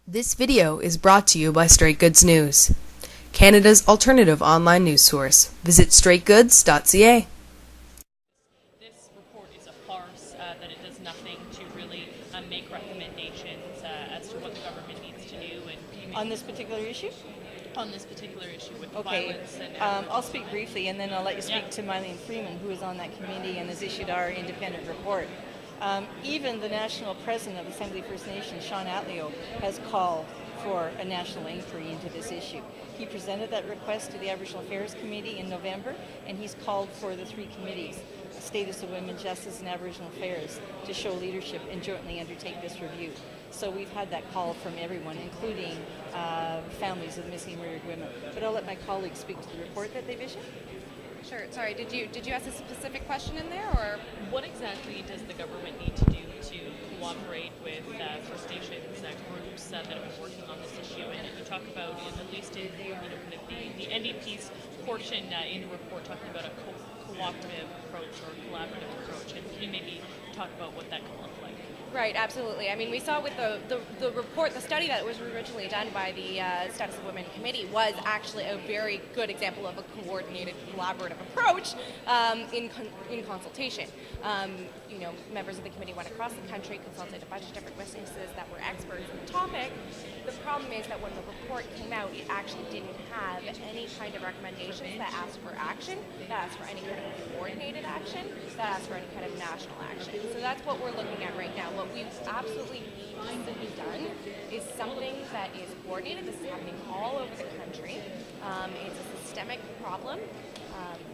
This video is brought to you by Straight Goods News, Canada's alternative online news source. Visit straightgoods.ca. This report is a farce, that it does nothing to really make recommendations as to what the government needs to do. And on this particular issue? On this particular issue with Okay. violence. And I'll speak briefly and then I'll let you speak to Mylène Freeman, who is on that committee and has issued our independent report. Even the national president of Assembly First Nations, Sean Atleo, has called for a national inquiry into this issue. He presented that request to the Aboriginal Affairs Committee in November, and he's called for the three committees, Status of Women, Justice and Aboriginal Affairs, to show leadership and jointly undertake this review. So we've had that call from everyone, including families of missing and murdered women. But I'll let my colleagues speak to the report that they've issued. Sure. Sorry, did you ask a specific question in there, or what exactly does the government need to do to cooperate with First Nations groups that have been working on this issue? And you talk about, at least in kind of the NDP's portion in the report, talking about a cooperative approach or collaborative approach. And can you maybe talk about what that can look like? Right, absolutely. I mean, we saw with the report, the study that was originally done by the Status of Women Committee was actually a very good example of a coordinated, collaborative approach in consultation. Members of the committee went across the country, consulted a bunch of different witnesses that were experts in the topic. The problem is that when the report came out, it actually didn't have any kind of recommendations that asked for action, that asked for any kind of coordinated action, that asked for any kind of national action. So that's what we're looking at right now. What we absolutely need to be done is something that is coordinated. This is happening all over the country. It's a systemic problem,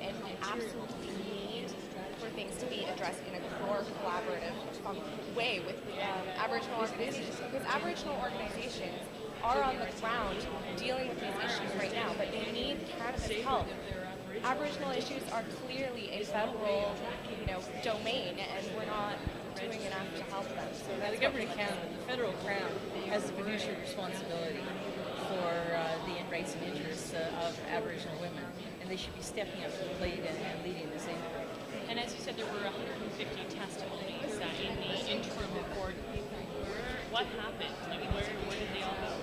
and we absolutely need for things to be addressed in a core collaborative way with Aboriginal organizations, because Aboriginal organizations are on the ground dealing with these issues right now, but they need Canada's help. Aboriginal issues are clearly a federal, domain, and we're not doing enough to help them. So Now, the government of Canada, the federal crown, has the fiduciary responsibility for the rights and interests of Aboriginal women, and they should be stepping up to the plate and leading this inquiry. And as you said, there were 150 testimonies in the interim report. What happened? I mean, where did they all go?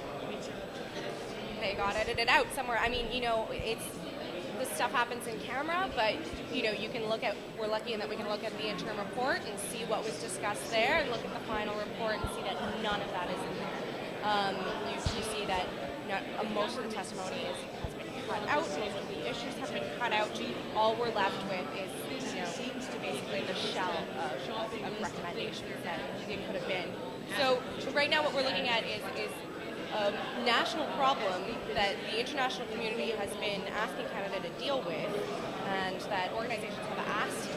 They got edited out somewhere. I mean, this stuff happens in camera, but you can look at. We're lucky in that we can look at the interim report and see what was discussed there, and look at the final report and see that none of that is in there. You see that most of the testimony has been cut out. Most of the issues have been cut out. All we're left with is basically the shell of recommendations that it could have been. So right now, what we're looking at is a national problem that the international community has been asking Canada to deal with, and that organizations have asked